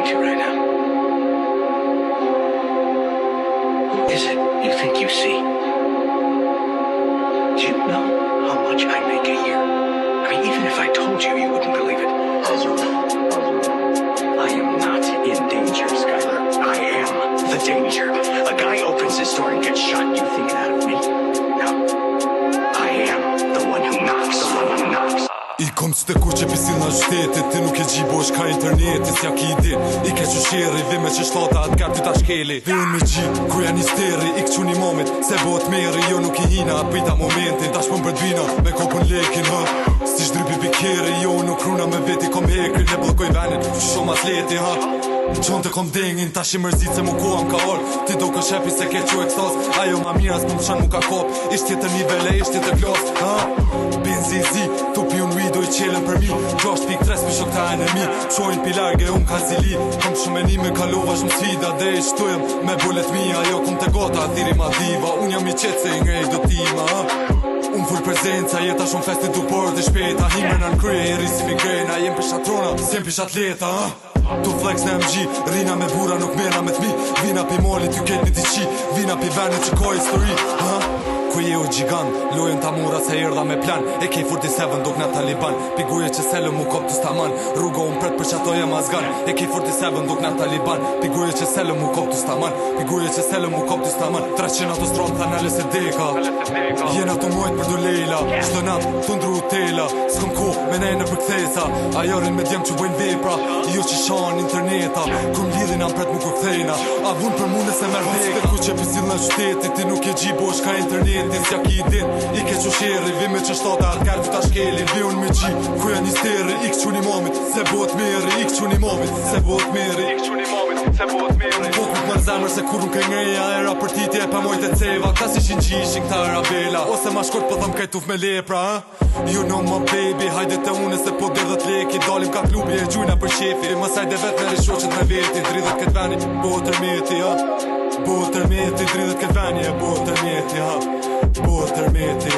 talking to right now? Who is it you think you see? Do you know how much I make a year? I mean, even if I told you, you wouldn't believe it. I am not in danger, Skylar. I am the danger. A guy opens his door and gets shot. You think that of me? No. I am the one who knocks. The one who knocks. I kom që të kur që pisil në qytetit, ti nuk e gjibosh ka internetit, s'ja ki din, I ke qusheri, dhe me që shlata atë kart ty ta shkeli. Dhe unë me gjip, ku janë isteri, I këqun I momit, se bot meri, jo nuk I hina, pita momentin, tash pëm përdvina, me kopën lekin, ha. Si shdrypi pikeri, jo nuk runa me veti, kom hekri, ne blokoj venin, që shumë atleti, ha. Në qonë të kom dengin, tash I mërzit se mu koha m'ka orë. Ti do kë shepi se ke që ekstas, ajo ma mira s'më të shanë mu ka kop. Ishtë tjetër nivele, ishtë tjetër klas, ha. Benzizi, tu pi unë do I qelen për mi 6.3 për shok ta enemi Qojnë pilarge unë ka zili Kom shumë e me kalova shumë sfida Dhe I shtujem me bullet mija Jo kom të gota, thiri ma diva Unë jam I qetë se I ngrej do tima Unë full prezenca, jeta shumë festi du por dhe shpeta Himër në krye, I risi migrena Jem për shatrona, s'jem për shatleta Tu flex në MG, rina me bura nuk mera me t'mi Vina pi moli, ty ket mi t'i qi Vina pi vene që ka histori Ku je o gjigant, lojën ta mura se erdha me plan AK-47 dok në Taliban Piguje që selëm mu kop të staman Rrugo unë pret për që ato jem azgan AK-47 dok në Taliban Piguje që selëm mu kop të staman Piguje që selëm mu kop të staman 300 autostron të në LSD-ka Jena të mojt për du lejla Shto nat, të ndru tela S'kom ko, me nejnë për kthesa Ajorin me djem që bojnë vepra Jo që shanë interneta Kom lidhin am pret mu kur kthejna A vun për mune se merë veka Ku që pisil në qytetit Ti nuk e gjibosh ka internet S'ja ki din, I ke qusheri Vi me që shtata atë kërë të ta shkeli Vi unë me gji, ku janë isteri I këqun imamit, se bot meri I këqun imamit, se bot meri I këqun imamit, se bot meri Bot nuk mërë zemër se kur nuk e ngeja Era për titje pa mojt e ceva Këta si shin gjishin këta Arabela Ose ma shkurt po thëm kajtuf me lepra You know my baby, hajde te une se po derdhët leki Dalim ka klubi e gjujna për shefi Mësaj dhe vet me rishoqet me veti Dridhët këtë veni, botër meti, ja Botër meti, dridhët këtë veni, botër meti, ja Botër meti